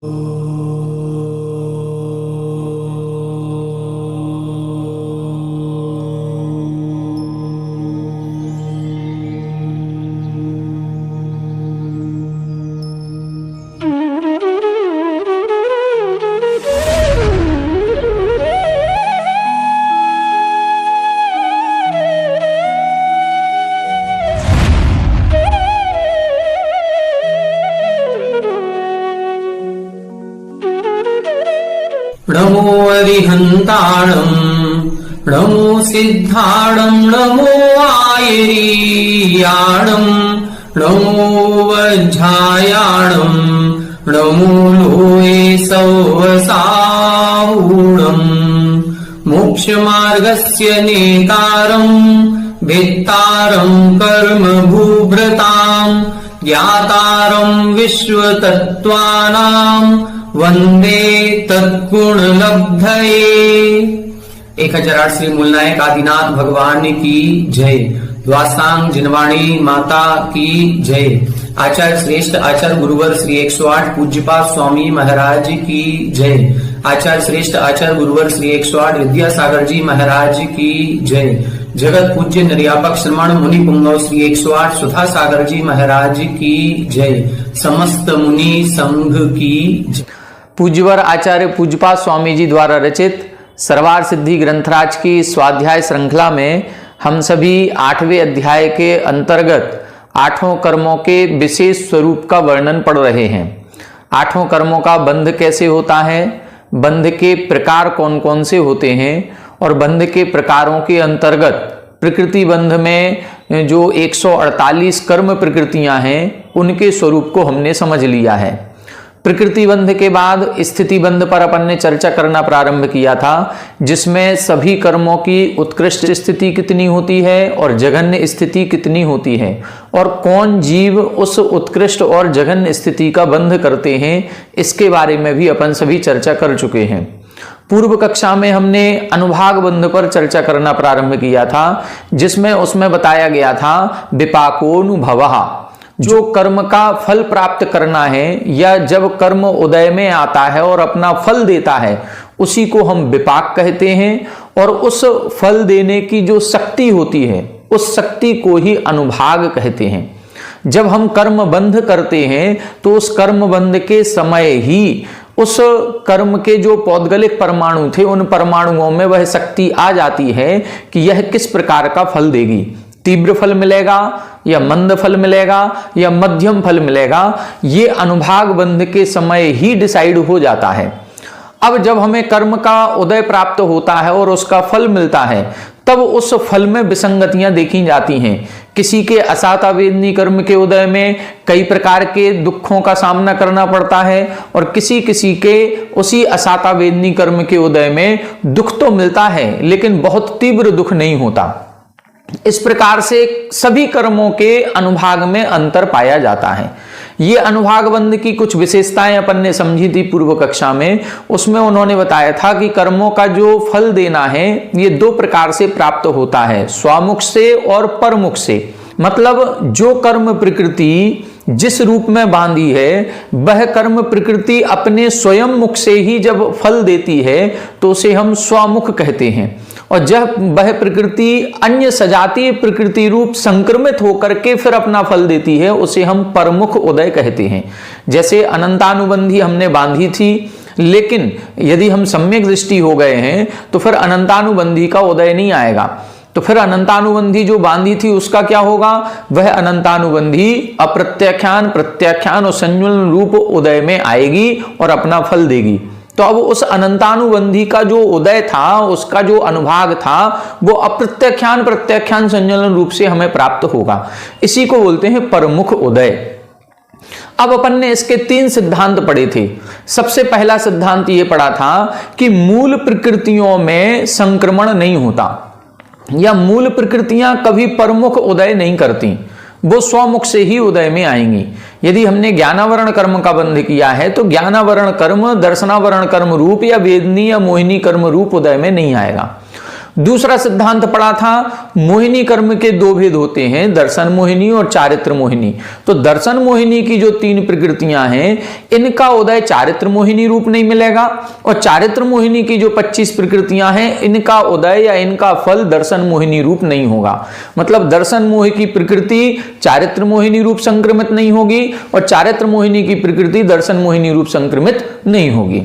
नमो अरिहन्ताणम् नमो सिद्धाणम् नमो आयरीयाणम् नमो वज्झायाणम् नमो लोये सौवसावूणम् मोक्षमार्गस्य नेतारम् भेत्तारम् कर्म भूभृताम् ज्ञातारम् विश्वतत्त्वानाम् वंदे तत्गुणलब्धये। 1008 श्री मूलनायक आदिनाथ भगवान की जय। द्वासांग जिनवाणी माता की जय। आचार्य श्रेष्ठ आचार्य गुरुवर श्री 108 पूज्यपाद स्वामी महाराज की जय। आचार्य श्रेष्ठ आचार्य गुरुवर श्री 108 विद्यासागर जी महाराज की जय। जगत पूज्य निर्यापक श्रमण मुनि पुंगव श्री 108 सुधा सागर जी महाराज की जय। समस्त मुनि संघ की जय। पूज्यवर आचार्य पूज्यपाद स्वामी जी द्वारा रचित सर्वार सिद्धि ग्रंथराज की स्वाध्याय श्रृंखला में हम सभी 8वें अध्याय के अंतर्गत 8 कर्मों के विशेष स्वरूप का वर्णन पढ़ रहे हैं। 8 कर्मों का बंध कैसे होता है, बंध के प्रकार कौन कौन से होते हैं और बंध के प्रकारों के अंतर्गत प्रकृति बंध में जो 148 कर्म प्रकृतियां हैं उनके स्वरूप को हमने समझ लिया है। प्रकृति बंध के बाद स्थिति बंध पर अपन ने चर्चा करना प्रारंभ किया था, जिसमें सभी कर्मों की उत्कृष्ट स्थिति कितनी होती है और जघन्य स्थिति कितनी होती है और कौन जीव उस उत्कृष्ट और जघन्य स्थिति का बंध करते हैं, इसके बारे में भी अपन सभी चर्चा कर चुके हैं। पूर्व कक्षा में हमने अनुभाग बंध पर चर्चा करना प्रारंभ किया था, जिसमें उसमें बताया गया था विपाकोनुभवः, जो कर्म का फल प्राप्त करना है या जब कर्म उदय में आता है और अपना फल देता है उसी को हम विपाक कहते हैं। और उस फल देने की जो शक्ति होती है उस शक्ति को ही अनुभाग कहते हैं। जब हम कर्म बंध करते हैं तो उस कर्म बंध के समय ही उस कर्म के जो पौद्गलिक परमाणु थे उन परमाणुओं में वह शक्ति आ जाती है कि यह किस प्रकार का फल देगी, तीव्र फल मिलेगा या मंद फल मिलेगा या मध्यम फल मिलेगा, ये अनुभाग बंध के समय ही डिसाइड हो जाता है। अब जब हमें कर्म का उदय प्राप्त होता है और उसका फल मिलता है तब उस फल में विसंगतियां देखी जाती हैं। किसी के असातावेदनी कर्म के उदय में कई प्रकार के दुखों का सामना करना पड़ता है और किसी किसी के उसी असातावेदनी कर्म के उदय में दुख तो मिलता है लेकिन बहुत तीव्र दुख नहीं होता। इस प्रकार से सभी कर्मों के अनुभाग में अंतर पाया जाता है। ये अनुभाग बंध की कुछ विशेषताएं अपन ने समझी थी पूर्व कक्षा में। उसमें उन्होंने बताया था कि कर्मों का जो फल देना है ये 2 प्रकार से प्राप्त होता है, स्वामुख से और परमुख से। मतलब जो कर्म प्रकृति जिस रूप में बांधी है वह कर्म प्रकृति अपने स्वयं मुख से ही जब फल देती है तो उसे हम स्वामुख कहते हैं। और जब वह प्रकृति अन्य सजातीय प्रकृति रूप संक्रमित होकर के फिर अपना फल देती है उसे हम परमुख उदय कहते हैं। जैसे अनंतानुबंधी हमने बांधी थी, लेकिन यदि हम सम्यक दृष्टि हो गए हैं तो फिर अनंतानुबंधी का उदय नहीं आएगा। तो फिर अनंतानुबंधी जो बांधी थी उसका क्या होगा, वह अनंतानुबंधी अप्रत्याख्यान प्रत्याख्यान और संयुलन रूप उदय में आएगी और अपना फल देगी। तो अब उस अनंतानुबंधी का जो उदय था, उसका जो अनुभाग था, वो अप्रत्याख्यान प्रत्याख्यान संयोजन रूप से हमें प्राप्त होगा। इसी को बोलते हैं परमुख उदय। अब अपन ने इसके 3 सिद्धांत पढ़े थे। सबसे पहला सिद्धांत ये पढ़ा था कि मूल प्रकृतियों में संक्रमण नहीं होता या मूल प्रकृतियां कभी परमुख उदय नहीं करती, वो स्वमुख से ही उदय में आएंगी। यदि हमने ज्ञानावरण कर्म का बंध किया है तो ज्ञानावरण कर्म दर्शनावरण कर्म रूप या वेदनी या मोहिनी कर्म रूप उदय में नहीं आएगा। दूसरा सिद्धांत पढ़ा था, मोहिनी कर्म के दो भेद होते हैं, दर्शन मोहिनी और चारित्र मोहिनी। तो दर्शन मोहिनी की जो 3 प्रकृतियां हैं, इनका उदय चारित्र मोहिनी रूप नहीं मिलेगा, और चारित्र मोहिनी की जो 25 प्रकृतियां हैं, इनका उदय या इनका फल दर्शन मोहिनी रूप नहीं होगा। मतलब दर्शन मोह की प्रकृति चारित्र मोहिनी रूप संक्रमित नहीं होगी, और चारित्र मोहिनी की प्रकृति दर्शन मोहिनी रूप संक्रमित नहीं होगी।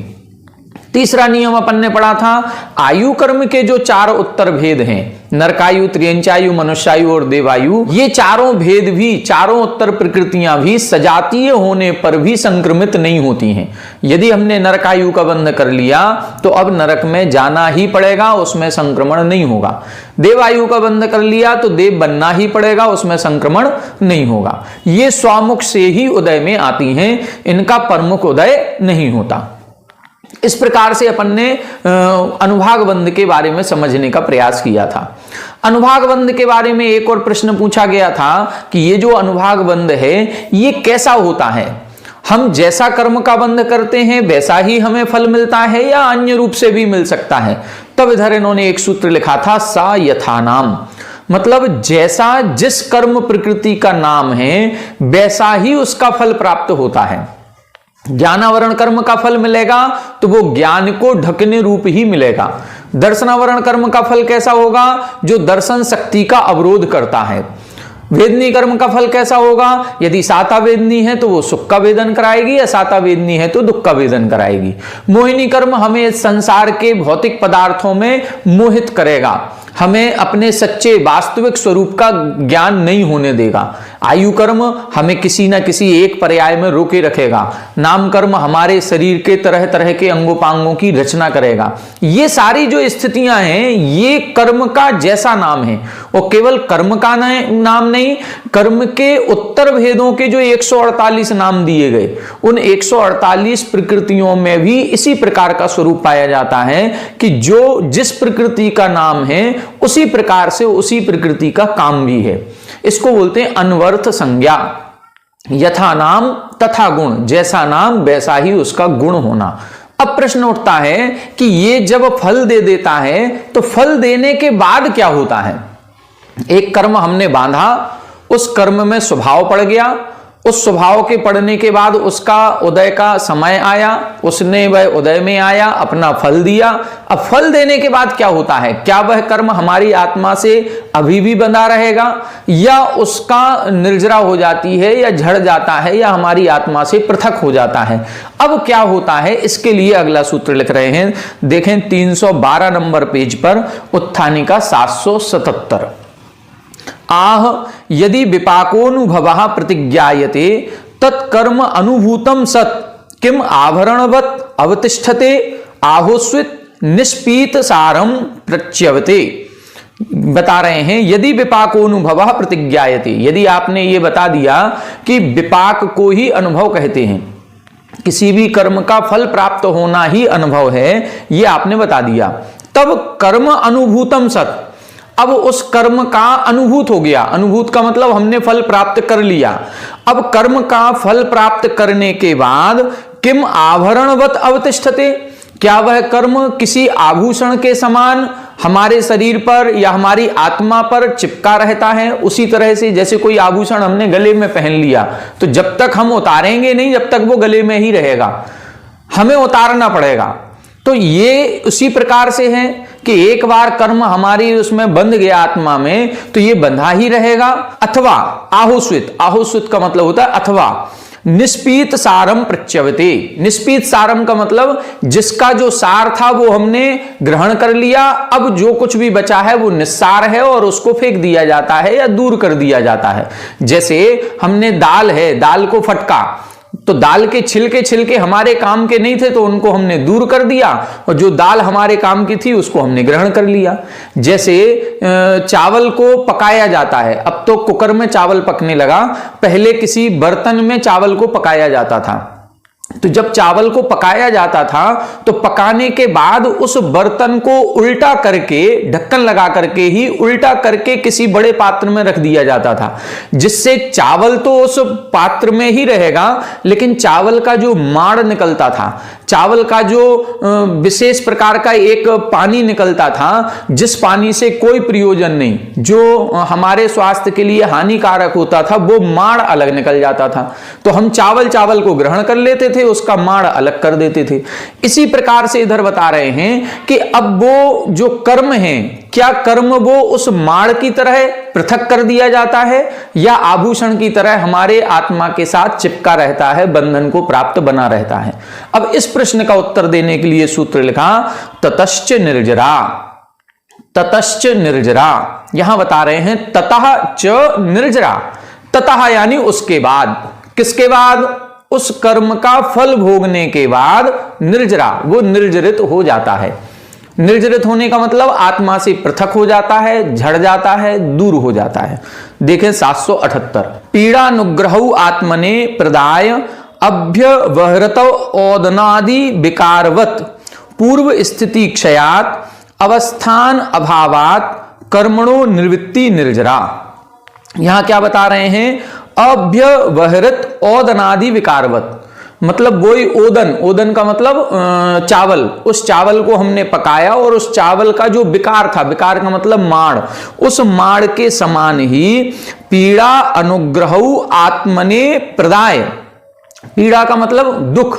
तीसरा नियम अपन ने पढ़ा था, आयु कर्म के जो 4 उत्तर भेद हैं, नरकायु, त्रियंचायु, मनुष्यायु और देवायु, ये चारों भेद भी, चारों उत्तर प्रकृतियां भी सजातीय होने पर भी संक्रमित नहीं होती हैं। यदि हमने नरकायु का बंध कर लिया तो अब नरक में जाना ही पड़ेगा, उसमें संक्रमण नहीं होगा। देवायु का बंध कर लिया तो देव बनना ही पड़ेगा, उसमें संक्रमण नहीं होगा। ये स्वामुख से ही उदय में आती हैं, इनका परमुख उदय नहीं होता। इस प्रकार से अपन ने अनुभाग बंध के बारे में समझने का प्रयास किया था। अनुभाग बंध के बारे में एक और प्रश्न पूछा गया था कि ये जो अनुभाग बंध है ये कैसा होता है, हम जैसा कर्म का बंध करते हैं वैसा ही हमें फल मिलता है या अन्य रूप से भी मिल सकता है। तब इधर इन्होंने एक सूत्र लिखा था, सा यथा नाम, मतलब जैसा जिस कर्म प्रकृति का नाम है वैसा ही उसका फल प्राप्त होता है। ज्ञानावरण कर्म का फल मिलेगा तो वो ज्ञान को ढकने रूप ही मिलेगा। दर्शनावरण कर्म का फल कैसा होगा, जो दर्शन शक्ति का अवरोध करता है। वेदनी कर्म का फल कैसा होगा, यदि साता वेदनी है तो वो सुख का वेदन कराएगी, या साता वेदनी है तो दुख का वेदन कराएगी। मोहिनी कर्म हमें संसार के भौतिक पदार्थों में मोहित करेगा, हमें अपने सच्चे वास्तविक स्वरूप का ज्ञान नहीं होने देगा। आयु कर्म हमें किसी न किसी एक पर्याय में रोके रखेगा। नाम कर्म हमारे शरीर के तरह तरह के अंगोपांगों की रचना करेगा। ये सारी जो स्थितियां हैं ये कर्म का जैसा नाम है, और केवल कर्म का नाम नहीं, कर्म के उत्तर भेदों के जो 148 नाम दिए गए, उन 148 प्रकृतियों में भी इसी प्रकार का स्वरूप पाया जाता है कि जो जिस प्रकृति का नाम है उसी प्रकार से उसी प्रकृति का काम भी है। इसको बोलते हैं अनवर्थ संज्ञा। यथा नाम तथा गुण, जैसा नाम वैसा ही उसका गुण होना। अब प्रश्न उठता है कि ये जब फल दे देता है तो फल देने के बाद क्या होता है। एक कर्म हमने बांधा, उस कर्म में स्वभाव पड़ गया, उस स्वभाव के पड़ने के बाद उसका उदय का समय आया, उसने वह उदय में आया, अपना फल दिया। अब फल देने के बाद क्या होता है, क्या वह कर्म हमारी आत्मा से अभी भी बंधा रहेगा, या उसका निर्जरा हो जाती है, या झड़ जाता है, या हमारी आत्मा से पृथक हो जाता है। अब क्या होता है, इसके लिए अगला सूत्र लिख रहे हैं, देखें 312 नंबर पेज पर, उत्थानिका 777। आह यदि विपाकोनुभव प्रतिज्ञायते तत्कर्म अनुभूतम सत किम आभरणवत अवतिष्ठते आहोस्वित निष्पीत सारम प्रच्यवते। बता रहे हैं, यदि विपाकोनुभव प्रतिज्ञायते, यदि आपने ये बता दिया कि विपाक को ही अनुभव कहते हैं, किसी भी कर्म का फल प्राप्त होना ही अनुभव है, ये आपने बता दिया, तब कर्म अनुभूतम सत, अब उस कर्म का अनुभूत हो गया। अनुभूत का मतलब हमने फल प्राप्त कर लिया। अब कर्म का फल प्राप्त करने के बाद किम आभरणवत अवतिष्ठते, क्या वह कर्म किसी आभूषण के समान हमारे शरीर पर या हमारी आत्मा पर चिपका रहता है। उसी तरह से जैसे कोई आभूषण हमने गले में पहन लिया तो जब तक हम उतारेंगे नहीं, जब तक वो गले में ही रहेगा, हमें उतारना पड़ेगा। तो ये उसी प्रकार से है कि एक बार कर्म हमारी उसमें बंध गया आत्मा में तो ये बंधा ही रहेगा। अथवा आहुस्वित, आहुस्वित का मतलब होता है अथवा निष्पीत सारम प्रच्यवते। निष्पीत सारम का मतलब जिसका जो सार था वो हमने ग्रहण कर लिया, अब जो कुछ भी बचा है वो निस्सार है और उसको फेंक दिया जाता है या दूर कर दिया जाता है। जैसे हमने दाल है, दाल को फटका तो दाल के छिलके हमारे काम के नहीं थे तो उनको हमने दूर कर दिया, और जो दाल हमारे काम की थी उसको हमने ग्रहण कर लिया। जैसे चावल को पकाया जाता है, अब तो कुकर में चावल पकने लगा, पहले किसी बर्तन में चावल को पकाया जाता था। तो जब चावल को पकाया जाता था तो पकाने के बाद उस बर्तन को उल्टा करके, ढक्कन लगा करके ही उल्टा करके किसी बड़े पात्र में रख दिया जाता था, जिससे चावल तो उस पात्र में ही रहेगा, लेकिन चावल का जो माड़ निकलता था, चावल का जो विशेष प्रकार का एक पानी निकलता था, जिस पानी से कोई प्रयोजन नहीं, जो हमारे स्वास्थ्य के लिए हानिकारक होता था, वो माड़ अलग निकल जाता था। तो हम चावल को ग्रहण कर लेते थे, उसका माड़ अलग कर देते थे। इसी प्रकार से इधर बता रहे हैं कि अब वो जो कर्म है, क्या कर्म वो उस माड़ की तरह पृथक कर दिया जाता है या आभूषण की तरह हमारे आत्मा के साथ चिपका रहता है, बंधन को प्राप्त बना रहता है। अब इस प्रश्न का उत्तर देने के लिए सूत्र लिखा ततश्च निर्जरा। ततश्च निर्जरा यहां बता रहे हैं ततः च निर्जरा। ततः यानी उसके बाद, किसके बाद? उस कर्म का फल भोगने के बाद निर्जरा, वो निर्जरित हो जाता है। निर्जरित होने का मतलब आत्मा से पृथक हो जाता है, झड़ जाता है, दूर हो जाता है। देखें 778, पीड़ानुग्रहौ आत्मने प्रदाय अभ्यवहृत ओदनादि विकारवत पूर्व स्थिति क्षयात अवस्थान अभावात कर्मणो निवृत्ति निर्जरा। यहां क्या बता रहे हैं? अभ्यवहृत ओदनादि विकारवत, मतलब वही ओदन, ओदन का मतलब चावल, उस चावल को हमने पकाया और उस चावल का जो विकार था, विकार का मतलब माड़, उस माड़ के समान ही पीड़ा अनुग्रहौ आत्मने प्रदाय। पीड़ा का मतलब दुख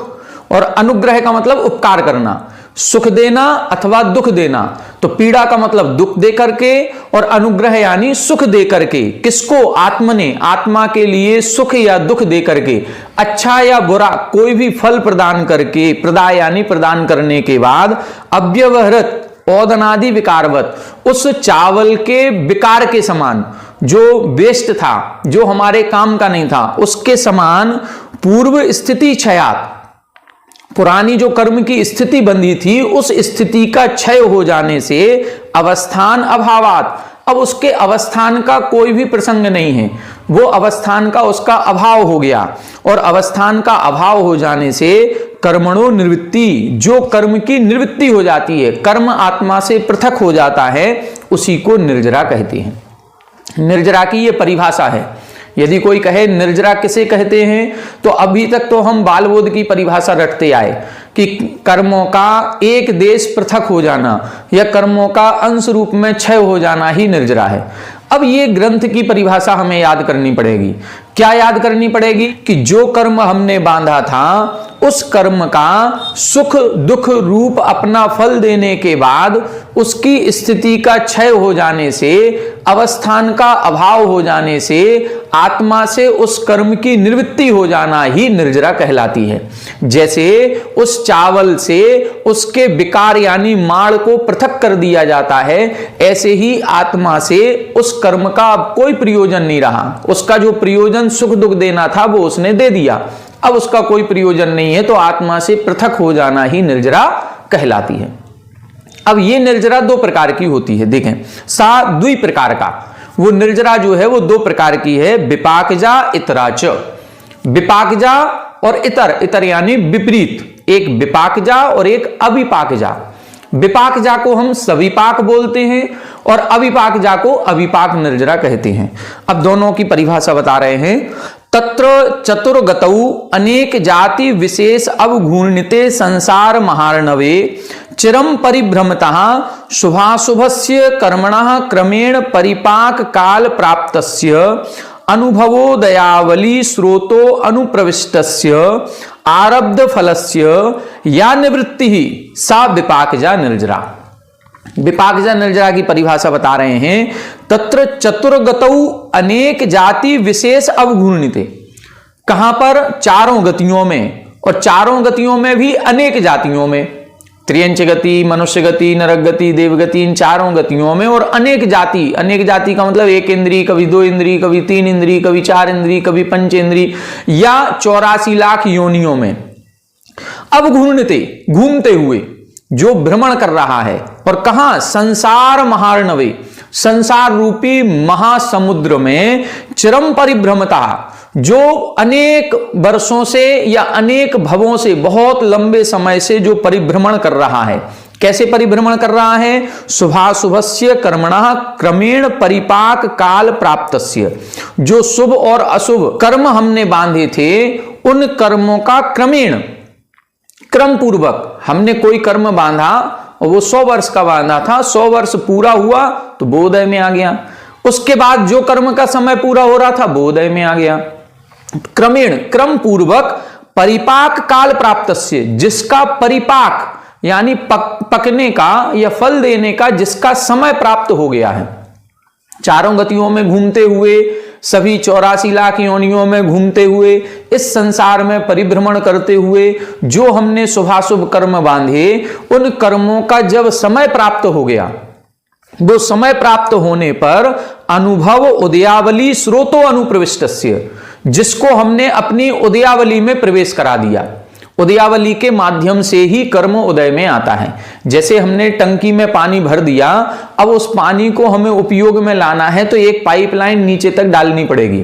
और अनुग्रह का मतलब उपकार करना, सुख देना अथवा दुख देना। तो पीड़ा का मतलब दुख दे करके और अनुग्रह यानी सुख दे करके। किसको? आत्मने, आत्मा के लिए सुख या दुख दे करके, अच्छा या बुरा कोई भी फल प्रदान करके, प्रदाय यानी प्रदान करने के बाद अव्यवहृत ओदनादि विकारवत, उस चावल के विकार के समान, जो वेस्ट था, जो हमारे काम का नहीं था, उसके समान पूर्व स्थिति क्षयात, पुरानी जो कर्म की स्थिति बंधी थी उस स्थिति का क्षय हो जाने से अवस्थान अभावात, अब उसके अवस्थान का कोई भी प्रसंग नहीं है, वो अवस्थान का उसका अभाव हो गया। और अवस्थान का अभाव हो जाने से कर्मणो निवृत्ति, जो कर्म की निवृत्ति हो जाती है, कर्म आत्मा से पृथक हो जाता है, उसी को निर्जरा कहते हैं। निर्जरा की ये परिभाषा है। यदि कोई कहे निर्जरा किसे कहते हैं, तो अभी तक तो हम बालबोध की परिभाषा रटते आए कि कर्मों का एक देश पृथक हो जाना या कर्मों का अंश रूप में क्षय हो जाना ही निर्जरा है। अब ये ग्रंथ की परिभाषा हमें याद करनी पड़ेगी। क्या याद करनी पड़ेगी? कि जो कर्म हमने बांधा था उस कर्म का सुख दुख रूप अपना फल देने के बाद उसकी स्थिति का क्षय हो जाने से, अवस्थान का अभाव हो जाने से, आत्मा से उस कर्म की निवृत्ति हो जाना ही निर्जरा कहलाती है। जैसे उस चावल से उसके विकार यानी माड़ को पृथक कर दिया जाता है, ऐसे ही आत्मा से उस कर्म का अब कोई प्रयोजन नहीं रहा। उसका जो प्रयोजन सुख दुख देना था वो उसने दे दिया, अब उसका कोई प्रयोजन नहीं है, तो आत्मा से पृथक हो जाना ही निर्जरा कहलाती है। अब ये निर्जरा दो प्रकार की होती है। देखें, सा द्वि प्रकार का, वो निर्जरा जो है वो दो प्रकार की है, विपाकजा इतराच। विपाकजा और इतर, इतर यानी विपरीत, एक विपाकजा और एक अविपाकजा। विपाकजा को हम सविपाक बोलते हैं और अविपाकजा को अविपाक निर्जरा कहते हैं। अब दोनों की परिभाषा बता रहे हैं। तत्र चतुर्गतौ अनेक जाति विशेष अवघूर्णिते संसार महार्णवे चिरम परिभ्रमतः शुभाशुभस्य कर्मणः क्रमेण परिपाक काल प्राप्तस्य अनुभवो दयावली स्रोतो अनुप्रविष्टस्य आरब्ध फलस्य या निवृत्ति ही सा विपाकजा निर्जरा। विपाकजा निर्जरा की परिभाषा बता रहे हैं। तत्र चतुर्गतौ अनेक जाति विशेष अवघूर्णिते, कहां पर? चारों गतियों में, और चारों गतियों में भी अनेक जातियों में, त्रियंच गति, मनुष्य गति, नरक गति, देवगति, इन चारों गतियों में। और अनेक जाति, अनेक जाति का मतलब एक इंद्री, कभी दो इंद्री, कभी तीन इंद्री, कभी चार इंद्री, कभी पंच इंद्री, या 84 लाख योनियों में। अब घूर्णते, घूमते हुए, जो भ्रमण कर रहा है, और कहां? संसार महार्णवे, संसार रूपी महासमुद्र में चिरम परिभ्रमता, जो अनेक वर्षों से या अनेक भवों से, बहुत लंबे समय से जो परिभ्रमण कर रहा है। कैसे परिभ्रमण कर रहा है? शुभाशुभस्य कर्मणः क्रमेण परिपाक काल प्राप्तस्य। जो शुभ और अशुभ कर्म हमने बांधे थे, उन कर्मों का क्रमेण, क्रम पूर्वक हमने कोई कर्म बांधा और वो 100 वर्ष का बांधा था, 100 वर्ष पूरा हुआ तो बोधय में आ गया। उसके बाद जो कर्म का समय पूरा हो रहा था बोधय में आ गया। क्रमेण, क्रम पूर्वक परिपाक काल प्राप्तस्य, जिसका परिपाक यानी पकने का या फल देने का जिसका समय प्राप्त हो गया है। चारों गतियों में घूमते हुए, सभी 84 लाख योनियों में घूमते हुए, इस संसार में परिभ्रमण करते हुए जो हमने शुभाशुभ कर्म बांधे, उन कर्मों का जब समय प्राप्त हो गया, वो समय प्राप्त होने पर अनुभव उदयावली स्रोतो अनुप्रविष्टस्य, जिसको हमने अपनी उदयावली में प्रवेश करा दिया। उदयावली के माध्यम से ही कर्म उदय में आता है। जैसे हमने टंकी में पानी भर दिया, अब उस पानी को हमें उपयोग में लाना है तो एक पाइपलाइन नीचे तक डालनी पड़ेगी।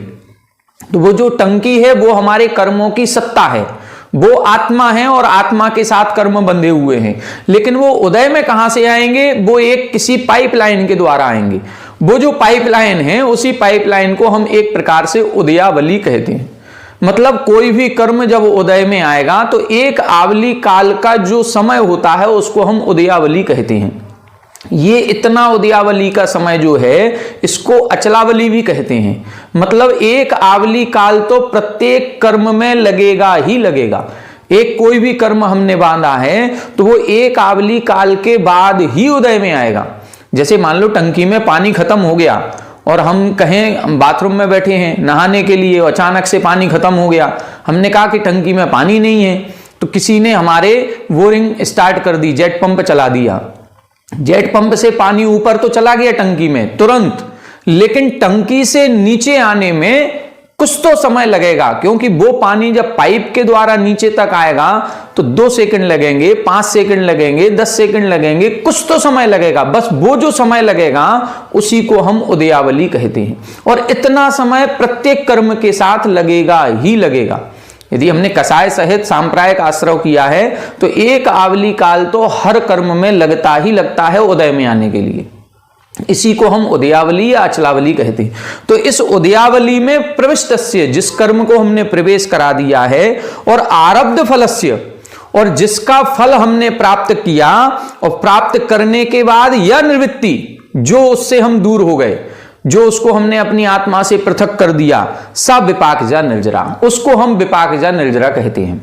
तो वो जो टंकी है वो हमारे कर्मों की सत्ता है, वो आत्मा है और आत्मा के साथ कर्म बंधे हुए हैं। लेकिन वो उदय में कहां से आएंगे? वो एक किसी पाइपलाइन के द्वारा आएंगे। वो जो पाइपलाइन है, उसी पाइपलाइन को हम एक प्रकार से उदयावली कहते हैं। मतलब कोई भी कर्म जब उदय में आएगा तो एक आवली काल का जो समय होता है उसको हम उदयावली कहते हैं। ये इतना उदयावली का समय जो है इसको अचलावली भी कहते हैं। मतलब एक आवली काल तो प्रत्येक कर्म में लगेगा ही लगेगा। एक कोई भी कर्म हमने बांधा है तो वो एक आवली काल के बाद ही उदय में आएगा। जैसे मान लो टंकी में पानी खत्म हो गया और हम कहें बाथरूम में बैठे हैं नहाने के लिए, अचानक से पानी खत्म हो गया। हमने कहा कि टंकी में पानी नहीं है, तो किसी ने हमारे बोरिंग स्टार्ट कर दी, जेट पंप चला दिया। जेट पंप से पानी ऊपर तो चला गया टंकी में तुरंत, लेकिन टंकी से नीचे आने में कुछ तो समय लगेगा, क्योंकि वो पानी जब पाइप के द्वारा नीचे तक आएगा तो 2 सेकंड लगेंगे, 5 सेकंड लगेंगे, 10 सेकंड लगेंगे, कुछ तो समय लगेगा। बस वो जो समय लगेगा उसी को हम उदयावली कहते हैं। और इतना समय प्रत्येक कर्म के साथ लगेगा ही लगेगा। यदि हमने कसाय सहित सांप्रायिक आश्रव किया है तो एक आवली काल तो हर कर्म में लगता ही लगता है उदय में आने के लिए। इसी को हम उदयावली या अचलावली कहते हैं। तो इस उदयावली में प्रविष्टस्य, जिस कर्म को हमने प्रवेश करा दिया है, और आरब्ध फलस्य, और जिसका फल हमने प्राप्त किया और प्राप्त करने के बाद यह निवृत्ति, जो उससे हम दूर हो गए, जो उसको हमने अपनी आत्मा से पृथक कर दिया, सा विपाकजा निर्जरा, उसको हम विपाकजा निर्जरा कहते हैं।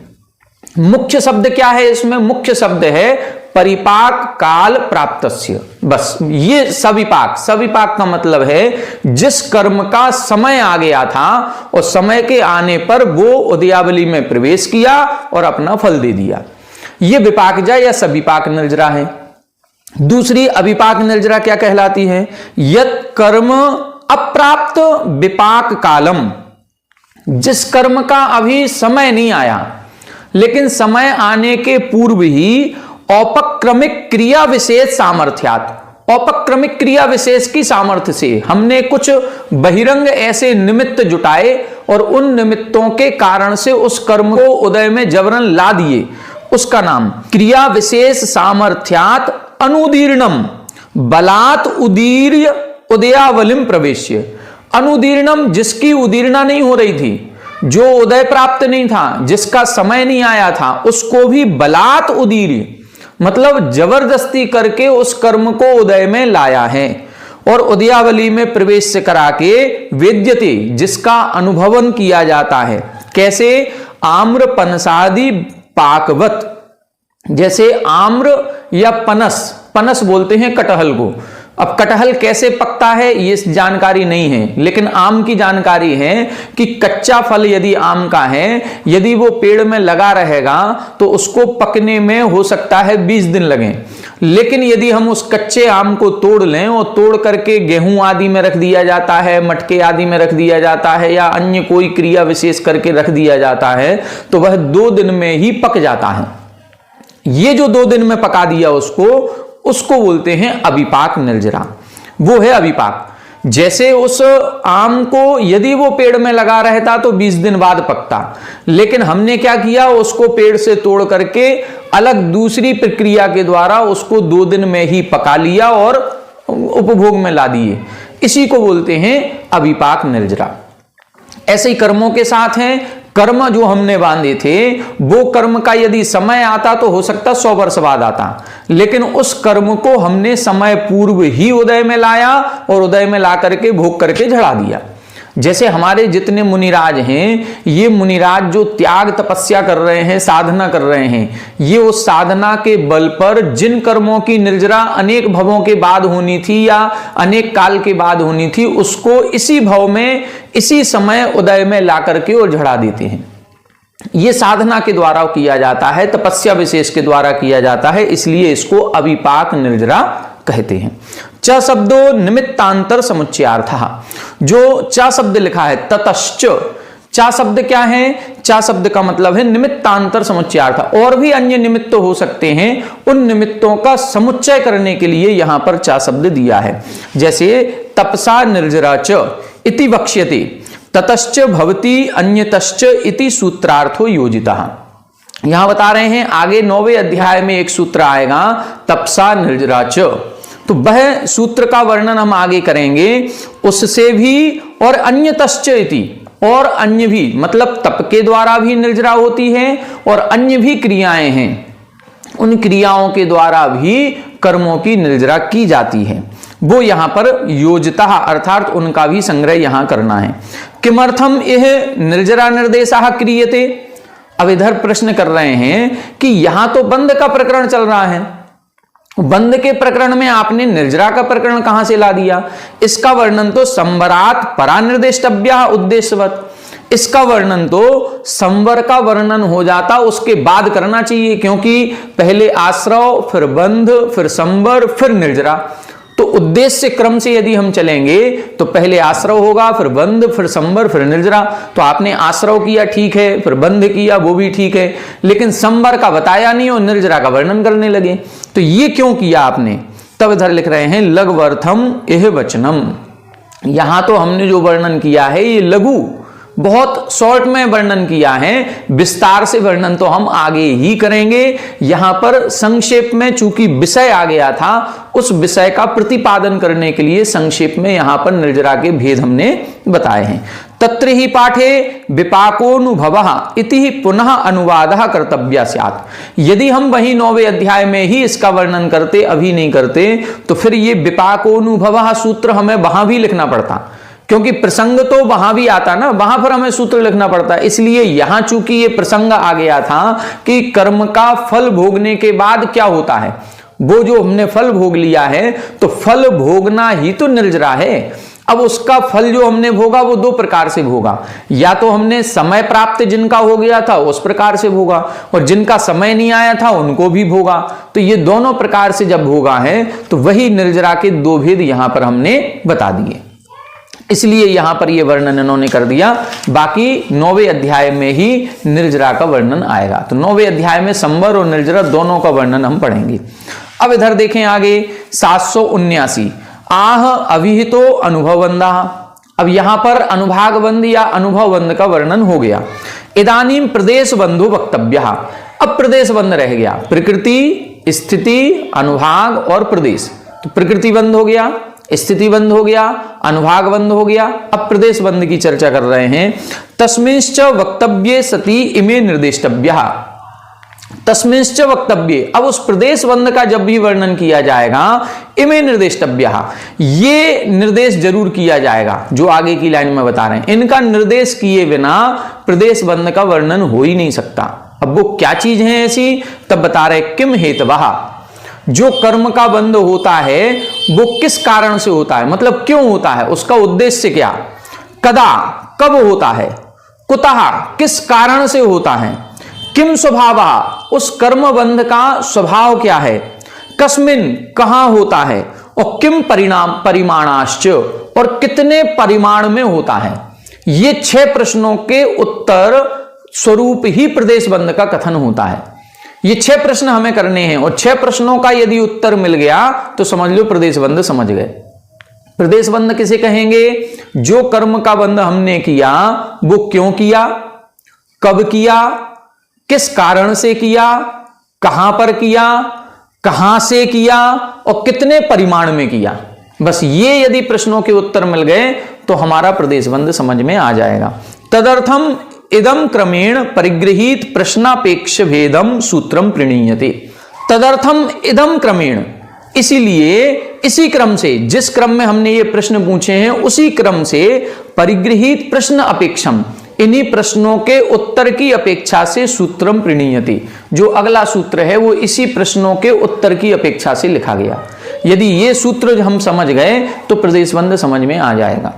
मुख्य शब्द क्या है इसमें? मुख्य शब्द है परिपाक काल प्राप्तस्य। बस ये सविपाक, सविपाक का मतलब है जिस कर्म का समय आ गया था और समय के आने पर वो उदयावली में प्रवेश किया और अपना फल दे दिया। ये विपाकजा या सविपाक निर्जरा है। दूसरी अविपाक निर्जरा क्या कहलाती है? यत् कर्म अप्राप्त विपाक कालम, जिस कर्म का अभी समय नहीं आया लेकिन समय आने के पूर्व ही औपक्रमिक क्रिया विशेष सामर्थ्यात, औपक्रमिक क्रिया विशेष की सामर्थ्य से हमने कुछ बहिरंग ऐसे निमित्त जुटाए और उन निमित्तों के कारण से उस कर्म को उदय में जबरन ला दिए। उसका नाम क्रिया विशेष सामर्थ्यात अनुदीर्णम बलात् उदीर्य उदयावलिम प्रवेश्य। अनुदीर्णम, जिसकी उदीर्णा नहीं हो रही थी, जो उदय प्राप्त नहीं था, जिसका समय नहीं आया था, उसको भी बलात् उदीर्य, मतलब जबरदस्ती करके उस कर्म को उदय में लाया है और उदयावली में प्रवेश करा के वेद्यते, जिसका अनुभवन किया जाता है। कैसे? आम्र पनसादि पाकवत, जैसे आम्र या पनस, पनस बोलते हैं कटहल को। अब कटहल कैसे पकता है ये जानकारी नहीं है, लेकिन आम की जानकारी है कि कच्चा फल यदि आम का है, यदि वो पेड़ में लगा रहेगा तो उसको पकने में हो सकता है 20 दिन लगे। लेकिन यदि हम उस कच्चे आम को तोड़ लें और तोड़ करके गेहूं आदि में रख दिया जाता है, मटके आदि में रख दिया जाता है, या अन्य कोई क्रिया विशेष करके रख दिया जाता है, तो वह 2 दिन में ही पक जाता है। ये जो 2 दिन में पका दिया उसको बोलते हैं अविपाक निर्जरा, वो है अविपाक। जैसे उस आम को यदि वो पेड़ में लगा रहता तो 20 दिन बाद पकता, लेकिन हमने क्या किया, उसको पेड़ से तोड़ करके अलग दूसरी प्रक्रिया के द्वारा उसको 2 दिन में ही पका लिया और उपभोग में ला दिए। इसी को बोलते हैं अविपाक निर्जरा। ऐसे ही कर्मों के साथ हैं। कर्म जो हमने बांधे थे वो कर्म का यदि समय आता तो हो सकता 100 वर्ष बाद आता, लेकिन उस कर्म को हमने समय पूर्व ही उदय में लाया और उदय में ला करके भोग करके झड़ा दिया। जैसे हमारे जितने मुनिराज हैं, ये मुनिराज जो त्याग तपस्या कर रहे हैं, साधना कर रहे हैं, ये उस साधना के बल पर जिन कर्मों की निर्जरा अनेक भवों के बाद होनी थी या अनेक काल के बाद होनी थी, उसको इसी भव में इसी समय उदय में ला करके और झड़ा देते हैं। ये साधना के द्वारा किया जाता है, तपस्या विशेष के द्वारा किया जाता है, इसलिए इसको अविपाक निर्जरा कहते हैं। च शब्दो निमित्तांतर समुच्चयार्थ। जो च शब्द लिखा है ततश्च, चा शब्द क्या है, चा शब्द का मतलब है निमित्तांतर समुच्चयार्थ। और भी अन्य निमित्त हो सकते हैं, उन निमित्तों का समुच्चय करने के लिए यहां पर चा शब्द दिया है। जैसे तपसा निर्जरा च इति वक्ष्यते, ततश्च भवति अन्यतश्च इति सूत्रार्थो योजितः। यहां बता रहे हैं आगे 9वें अध्याय में एक सूत्र आएगा तपसा निर्जरा च, तो वह सूत्र का वर्णन हम आगे करेंगे। उससे भी और अन्यतश्च इति, और अन्य भी, मतलब तप के द्वारा भी निर्जरा होती है और अन्य भी क्रियाएं हैं, उन क्रियाओं के द्वारा भी कर्मों की निर्जरा की जाती है। वो यहां पर योजिता अर्थात उनका भी संग्रह यहां करना है। किमर्थम यह निर्जरा निर्देशः क्रियते। अब इधर प्रश्न कर रहे हैं कि यहां तो बंध का प्रकरण चल रहा है, बंध के प्रकरण में आपने निर्जरा का प्रकरण कहां से ला दिया। इसका वर्णन तो संवरात परानिर्देष्टव्य उद्देश्यवत, इसका वर्णन तो संवर का वर्णन हो जाता उसके बाद करना चाहिए, क्योंकि पहले आश्रव, फिर बंध, फिर संवर, फिर निर्जरा। तो उद्देश्य क्रम से यदि हम चलेंगे तो पहले आश्रव होगा, फिर बंध, फिर संवर, फिर निर्जरा। तो आपने आश्रव किया ठीक है, फिर बंध किया वो भी ठीक है, लेकिन संवर का बताया नहीं और निर्जरा का वर्णन करने लगे, तो ये क्यों किया आपने। तब इधर लिख रहे हैं लघुवर्थम यह वचनम। यहां तो हमने जो वर्णन किया है ये लघु, बहुत शॉर्ट में वर्णन किया है, विस्तार से वर्णन तो हम आगे ही करेंगे। यहां पर संक्षेप में चूंकि विषय आ गया था, उस विषय का प्रतिपादन करने के लिए संक्षेप में यहां पर निर्जरा के भेद हमने बताए हैं। तत्र ही पाठे विपाकोनुभवः इति पुनः अनुवादः कर्तव्य स्यात्। यदि हम वही 9वें अध्याय में ही इसका वर्णन करते, अभी नहीं करते, तो फिर ये विपाकोनुभवः सूत्र हमें वहां भी लिखना पड़ता, क्योंकि प्रसंग तो वहां भी आता ना, वहां पर हमें सूत्र लिखना पड़ता है। इसलिए यहां चूंकि ये प्रसंग आ गया था कि कर्म का फल भोगने के बाद क्या होता है, वो जो हमने फल भोग लिया है, तो फल भोगना ही तो निर्जरा है। अब उसका फल जो हमने भोगा वो 2 प्रकार से भोगा, या तो हमने समय प्राप्त जिनका हो गया था उस प्रकार से भोगा, और जिनका समय नहीं आया था उनको भी भोगा। तो ये दोनों प्रकार से जब भोगा है तो वही निर्जरा के 2 भेद यहां पर हमने बता दिए, इसलिए यहां पर यह वर्णन इन्होंने कर दिया। बाकी 9वें अध्याय में ही निर्जरा का वर्णन आएगा, तो 9वें अध्याय में संवर और निर्जरा दोनों का वर्णन हम पढ़ेंगे। अब इधर देखें आगे 779 आह अभिहितो अनुभवबंधा। अब यहां पर अनुभाग बंध या अनुभव बंध का वर्णन हो गया। इदानीम प्रदेश बंधु वक्तव्य। अब प्रदेश बंध रह गया, प्रकृति, स्थिति, अनुभाग और प्रदेश। तो प्रकृति बंध हो गया, स्थिति बंध हो गया, अनुभाग बंध हो गया। अब प्रदेश बंध की चर्चा कर रहे हैं। तस्मिंश्च वक्तव्ये सति इमे निर्देष्टव्यः। तस्मिंश्च वक्तव्ये, अब उस प्रदेश बंध का जब भी वर्णन किया जाएगा, इमे निर्देष्टव्यः, ये निर्देश जरूर किया जाएगा जो आगे की लाइन में बता रहे हैं। इनका निर्देश किए बिना प्रदेश बंध का वर्णन हो ही नहीं सकता। अब वो क्या चीज है ऐसी, तब बता रहे किम हेतवः। जो कर्म का बंध होता है वो किस कारण से होता है, मतलब क्यों होता है, उसका उद्देश्य क्या, कदा कब होता है, कुतः किस कारण से होता है, किम स्वभावः उस कर्म बंध का स्वभाव क्या है, कस्मिन कहां होता है, और किम परिमाणाश्च और कितने परिमाण में होता है। ये 6 प्रश्नों के उत्तर स्वरूप ही प्रदेश बंध का कथन होता है। ये 6 प्रश्न हमें करने हैं और 6 प्रश्नों का यदि उत्तर मिल गया तो समझ लो प्रदेश बंध समझ गए। प्रदेश बंध किसे कहेंगे? जो कर्म का बंध हमने किया वो क्यों किया, कब किया, किस कारण से किया, कहां पर किया, कहां से किया और कितने परिमाण में किया। बस ये यदि प्रश्नों के उत्तर मिल गए तो हमारा प्रदेश बंध समझ में आ जाएगा। तदर्थम इदम क्रमेण परिगृहीत प्रश्नापेक्ष भेदम सूत्रम प्रणीयते। तदर्थम इदम क्रमेण, इसीलिए इसी क्रम से, जिस क्रम में हमने ये प्रश्न पूछे हैं उसी क्रम से परिगृहीत प्रश्न अपेक्षम, इन्हीं प्रश्नों के उत्तर की अपेक्षा से सूत्रम प्रणीयते, जो अगला सूत्र है वो इसी प्रश्नों के उत्तर की अपेक्षा से लिखा गया। यदि ये सूत्र हम समझ गए तो प्रदेश बंध समझ में आ जाएगा।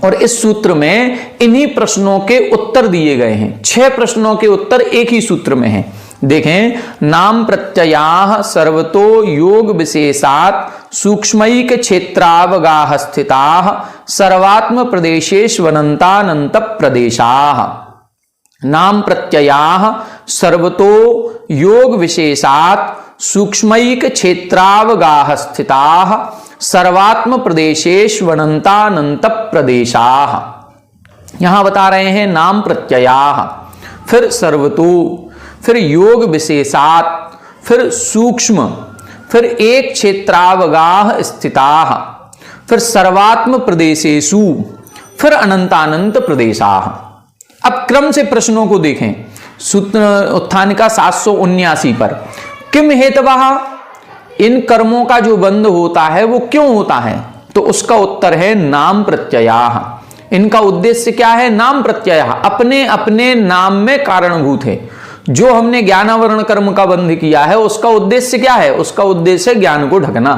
और इस सूत्र में इन्हीं प्रश्नों के उत्तर दिए गए हैं। 6 प्रश्नों के उत्तर एक ही सूत्र में हैं। देखें, नाम प्रत्ययाः सर्वतो योग विशेषात् सूक्ष्मैक क्षेत्रावगाह स्थिताः सर्वात्म प्रदेशेष्वनन्तानन्त प्रदेशाः। नाम प्रत्ययाः सर्वतो योग विशेषात् सूक्ष्मैक क्षेत्रावगाह स्थिताः सर्वात्म प्रदेशेष्वनन्तानन्त प्रदेशाः। यहां बता रहे हैं नाम प्रत्ययाः, फिर सर्वतो, फिर योग विशेषात्, फिर सूक्ष्म, फिर एक क्षेत्रावगाह स्थिताः, फिर सर्वात्म प्रदेशेषु, फिर अनंतानंत प्रदेशाः। अब क्रम से प्रश्नों को देखें। सूत्र उत्थानिका 779 पर किम हेतवः, इन कर्मों का जो बंध होता है वो क्यों होता है? तो उसका उत्तर है नाम प्रत्ययाः। इनका उद्देश्य क्या है? नाम प्रत्यय, अपने अपने नाम में कारणभूत है। जो हमने ज्ञानावरण कर्म का बंध किया है उसका उद्देश्य क्या है? उसका उद्देश्य ज्ञान को ढकना।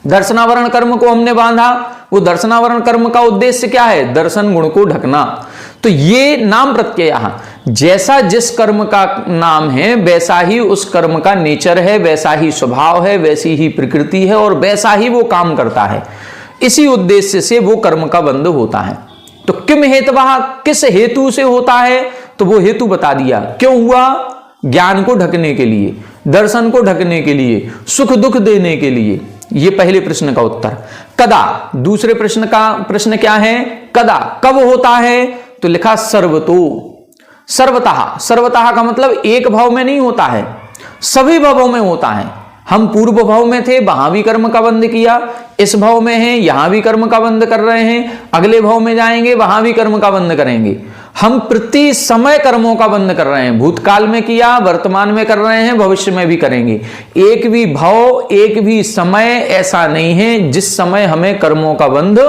दर्शनावरण कर्म को हमने बांधा, वो दर्शनावरण कर्म का उद्देश्य क्या है? दर्शन गुण को ढकना। तो ये नाम प्रत्यय, जैसा जिस कर्म का नाम है वैसा ही उस कर्म का नेचर है, वैसा ही स्वभाव है, वैसी ही प्रकृति है और वैसा ही वो काम करता है। इसी उद्देश्य से वो कर्म का बंध होता है। तो किम हेतवः, किस हेतु से होता है? तो वो हेतु बता दिया। क्यों हुआ? ज्ञान को ढकने के लिए, दर्शन को ढकने के लिए, सुख दुख देने के लिए। ये पहले प्रश्न का उत्तर। कदा, दूसरे प्रश्न का प्रश्न क्या है? कदा, कब होता है? तो लिखा सर्वतो, सर्वतः। सर्वतः का मतलब एक भाव में नहीं होता है, सभी भावों में होता है। हम पूर्व भाव में थे, वहां भी कर्म का बंध किया, इस भाव में हैं, यहां भी कर्म का बंध कर रहे हैं, अगले भाव में जाएंगे वहां भी कर्म का बंध करेंगे। हम प्रति समय कर्मों का बंध कर रहे हैं, भूतकाल में किया, वर्तमान में कर रहे हैं, भविष्य में भी करेंगे। एक भी भाव, एक भी समय ऐसा नहीं है जिस समय हमें कर्मों का बंध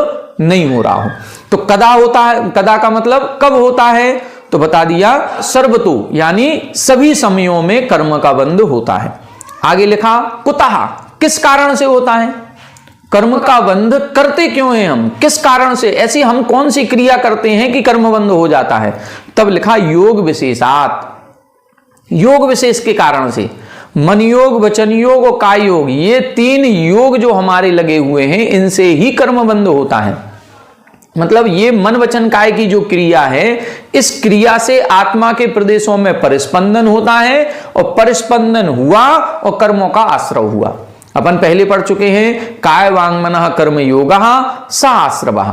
नहीं हो रहा हो। तो कदा होता है, कदा का मतलब कब होता है? तो बता दिया सर्वतो, यानी सभी समयों में कर्म का बंध होता है। आगे लिखा कुतः, किस कारण से होता है? कर्म का बंध करते क्यों हैं हम, किस कारण से, ऐसी हम कौन सी क्रिया करते हैं कि कर्म बंध हो जाता है? तब लिखा योग विशेषात्, योग विशेष के कारण से। मन योग, वचन योग और काय योग, ये 3 योग जो हमारे लगे हुए हैं इनसे ही कर्म बंध होता है। मतलब ये मन वचन काय की जो क्रिया है, इस क्रिया से आत्मा के प्रदेशों में परिस्पंदन होता है और परिस्पंदन हुआ और कर्मों का आश्रव हुआ। अपन पहले पढ़ चुके हैं, काय वांग मनः कर्म योगः स आश्रवः।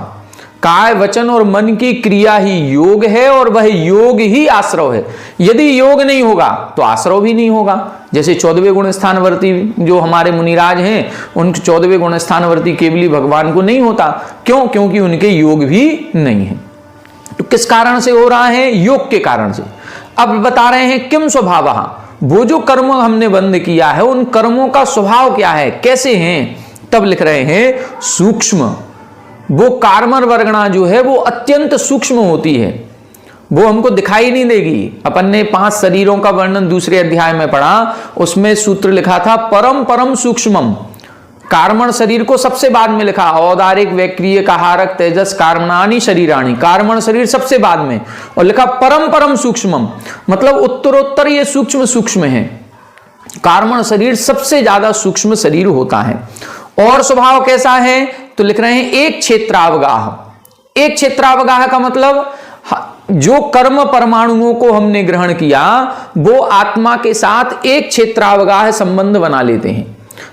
काय वचन और मन की क्रिया ही योग है और वह योग ही आश्रव है। यदि योग नहीं होगा तो आश्रव भी नहीं होगा। जैसे 14वें गुण स्थानवर्ती जो हमारे मुनिराज हैं, उन 14वें गुण स्थानवर्ती केवली भगवान को नहीं होता। क्यों? क्योंकि उनके योग भी नहीं है। तो किस कारण से हो रहा है? योग के कारण से। अब बता रहे हैं किम स्वभावः, वो जो कर्म हमने बंद किया है उन कर्मों का स्वभाव क्या है, कैसे हैं? तब लिख रहे हैं सूक्ष्म। वो कार्मर वर्गणा जो है वो अत्यंत सूक्ष्म होती है, वो हमको दिखाई नहीं देगी। अपन ने 5 शरीरों का वर्णन दूसरे अध्याय में पढ़ा, उसमें सूत्र लिखा था परम परम सूक्ष्मम। कार्मण शरीर को सबसे बाद में लिखा, औदारिक, वैक्रिय, कहारक, तेजस, कार्मणानि शरीराणि। कार्मण शरीर सबसे बाद में, और लिखा परम परम सूक्ष्मम, मतलब उत्तरोत्तर ये सूक्ष्म सूक्ष्म है। कार्मण शरीर सबसे ज्यादा सूक्ष्म शरीर होता है। और स्वभाव कैसा है? तो लिख रहे हैं एक क्षेत्रावगाह। एक क्षेत्रावगाह का मतलब जो कर्म परमाणुओं को हमने ग्रहण किया वो आत्मा के साथ एक क्षेत्रावगाह संबंध बना लेते हैं।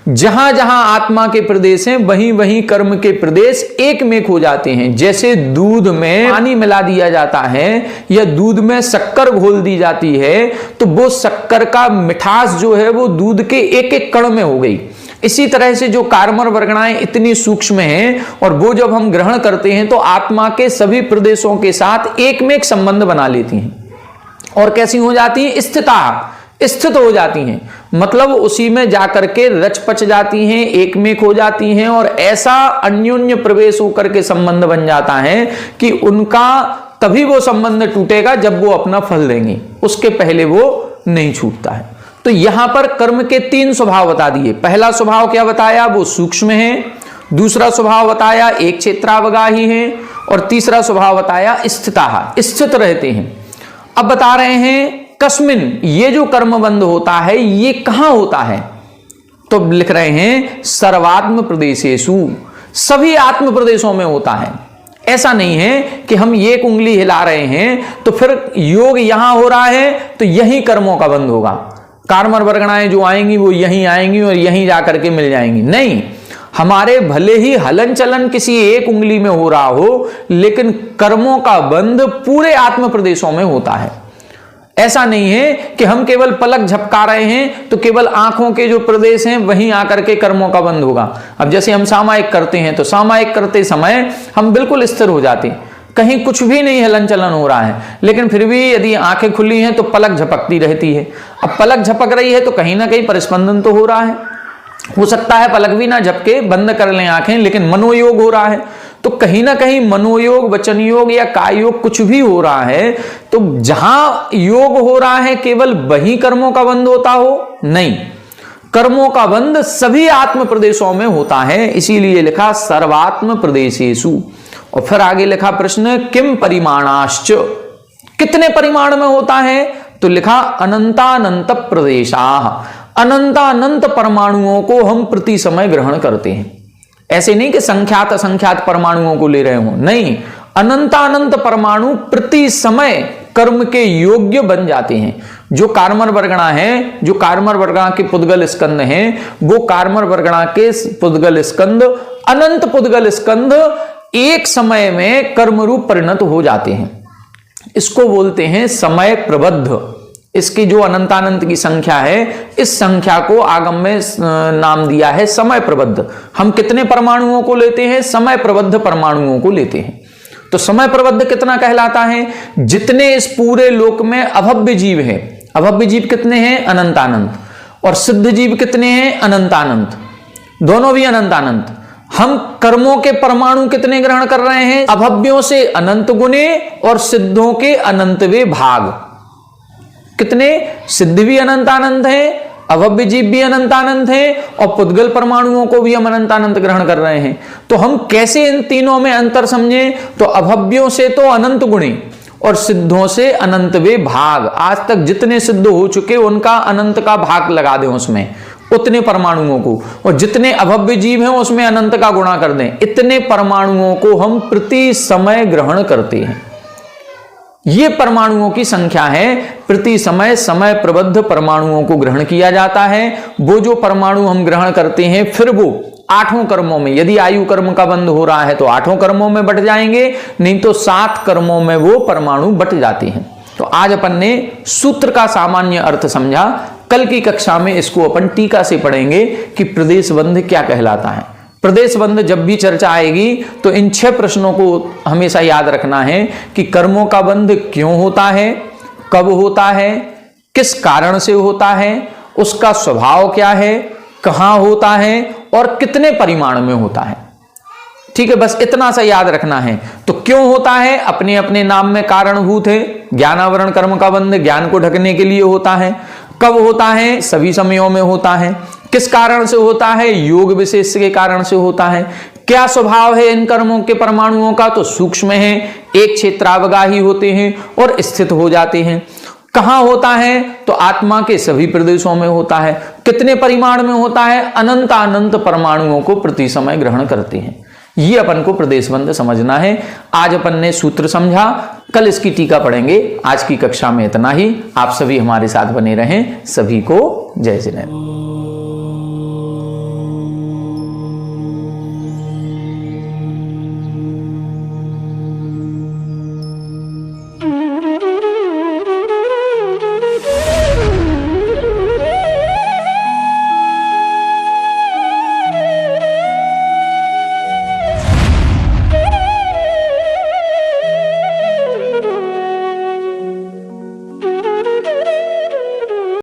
जहां जहां आत्मा के प्रदेश हैं वहीं वहीं कर्म के प्रदेश एक में खो जाते हैं। जैसे दूध में पानी मिला दिया जाता है या दूध में शक्कर घोल दी जाती है, तो वो शक्कर का मिठास जो है वो दूध के एक एक कण में हो गई। इसी तरह से जो कार्मर वर्गणाएं इतनी सूक्ष्म हैं और वो जब हम ग्रहण करते हैं तो आत्मा के सभी प्रदेशों के साथ एक में एक संबंध बना लेती हैं और कैसी हो जाती हैं? स्थित हो जाती हैं, मतलब उसी में जाकर के रच पच जाती हैं, एक में खो जाती हैं और ऐसा अन्योन्य प्रवेश होकर के संबंध बन जाता है कि उनका तभी वो संबंध टूटेगा जब वो अपना फल देंगे, उसके पहले वो नहीं छूटता है। तो यहां पर कर्म के 3 स्वभाव बता दिए। पहला स्वभाव क्या बताया? वो सूक्ष्म है। दूसरा स्वभाव बताया एक क्षेत्रावगाही है और तीसरा स्वभाव बताया स्थित रहते हैं। अब बता रहे हैं कस्मिन, ये जो कर्म बंध होता है ये कहां होता है? तो लिख रहे हैं सर्वात्म प्रदेशेषु, सभी आत्म प्रदेशों में होता है। ऐसा नहीं है कि हम एक उंगली हिला रहे हैं तो फिर योग यहां हो रहा है तो यही कर्मों का बंध होगा, कार्मर वर्गणाएं जो आएंगी वो यहीं आएंगी और यहीं जाकर के मिल जाएंगी। नहीं, हमारे भले ही हलन चलन किसी एक उंगली में हो रहा हो लेकिन कर्मों का बंध पूरे आत्म प्रदेशों में होता है। ऐसा नहीं है कि हम केवल पलक झपका रहे हैं तो केवल आंखों के जो प्रदेश हैं वहीं आकर के कर्मों का बंध होगा। अब जैसे हम सामायिक करते हैं तो सामायिक करते समय हम बिल्कुल स्थिर हो जाते हैं, कहीं कुछ भी नहीं हलन चलन हो रहा है, लेकिन फिर भी यदि आंखें खुली हैं तो पलक झपकती रहती है। अब पलक झपक रही है तो कहीं ना कहीं परिस्पंदन तो हो रहा है। हो सकता है पलक भी ना झपके, बंद कर लें आंखें, लेकिन मनोयोग हो रहा है। तो कहीं ना कहीं मनोयोग, वचन योग या काय योग कुछ भी हो रहा है, तो जहां योग हो रहा है केवल वही कर्मों का बंध होता हो? नहीं, कर्मों का बंध सभी आत्म प्रदेशों में होता है। इसीलिए लिखा सर्वात्म प्रदेशेषु। और फिर आगे लिखा प्रश्न किम परिमाणाश्च, कितने परिमाण में होता है? तो लिखा अनंतानंत प्रदेशाः, अनंतानंत परमाणुओं को हम प्रति समय ग्रहण करते हैं। ऐसे नहीं कि संख्यात असंख्यात परमाणुओं को ले रहे हो, नहीं, अनंतानंत परमाणु प्रति समय कर्म के योग्य बन जाते हैं। जो कार्मर वर्गणा है, जो कार्मर वर्गणा के पुद्गल स्कंद हैं, वो कार्मर वर्गणा के पुद्गल स्कंद, अनंत पुद्गल स्कंद एक समय में कर्म रूप परिणत हो जाते हैं। इसको बोलते हैं समय प्रबद्ध। इसकी जो अनंतानंत की संख्या है, इस संख्या को आगम में नाम दिया है समय प्रबद्ध। हम कितने परमाणुओं को लेते हैं? समय प्रबद्ध परमाणुओं को लेते हैं। तो समय प्रबद्ध कितना कहलाता है? जितने इस पूरे लोक में अभव्य जीव हैं, अभव्य जीव कितने हैं? अनंतानंत। और सिद्ध जीव कितने हैं? अनंतानंत, दोनों भी अनंतानंत। हम कर्मों के परमाणु कितने ग्रहण कर रहे हैं? अभव्यों से अनंत गुणे और सिद्धों के अनंतवे भाग। कितने? सिद्ध भी अनंतानंत है, अभव्य जीव भी अनंतानंत है और पुद्गल परमाणुओं को भी हम अनंतानंत ग्रहण कर रहे हैं। तो हम कैसे इन तीनों में अंतर समझें? तो अभव्यों से तो अनंत गुणे और सिद्धों से अनंत वे भाग। आज तक जितने सिद्ध हो चुके उनका अनंत का भाग लगा दें उसमें, उतने परमाणुओं को, और जितने अभव्य जीव हैं उसमें अनंत का गुणा कर दें। इतने परमाणुओं को हम प्रति समय ग्रहण करते हैं। ये परमाणुओं की संख्या है। प्रति समय समय प्रबद्ध परमाणुओं को ग्रहण किया जाता है। वो जो परमाणु हम ग्रहण करते हैं फिर वो 8 कर्मों में, यदि आयु कर्म का बंध हो रहा है तो 8 कर्मों में बट जाएंगे, नहीं तो 7 कर्मों में वो परमाणु बट जाते हैं। तो आज अपन ने सूत्र का सामान्य अर्थ समझा। कल की कक्षा में इसको अपन टीका से पढ़ेंगे कि प्रदेश बंध क्या कहलाता है। प्रदेश बंध जब भी चर्चा आएगी तो इन 6 प्रश्नों को हमेशा याद रखना है कि कर्मों का बंध क्यों होता है, कब होता है, किस कारण से होता है, उसका स्वभाव क्या है, कहां होता है और कितने परिमाण में होता है। ठीक है, बस इतना सा याद रखना है। तो क्यों होता है? अपने अपने नाम में कारणभूत है। ज्ञानावरण कर्म का बंध ज्ञान को ढकने के लिए होता है। कब होता है? सभी समयों में होता है। किस कारण से होता है? योग विशेष के कारण से होता है। क्या स्वभाव है इन कर्मों के परमाणुओं का? तो सूक्ष्म है, एक क्षेत्रावगाही होते हैं और स्थित हो जाते हैं। कहां होता है? तो आत्मा के सभी प्रदेशों में होता है। कितने परिमाण में होता है? अनंत अनंत परमाणुओं को प्रति समय ग्रहण करते हैं। ये अपन को प्रदेश बंध समझना है। आज अपन ने सूत्र समझा, कल इसकी टीका पढ़ेंगे। आज की कक्षा में इतना ही। आप सभी हमारे साथ बने रहें। सभी को जय श्री राम।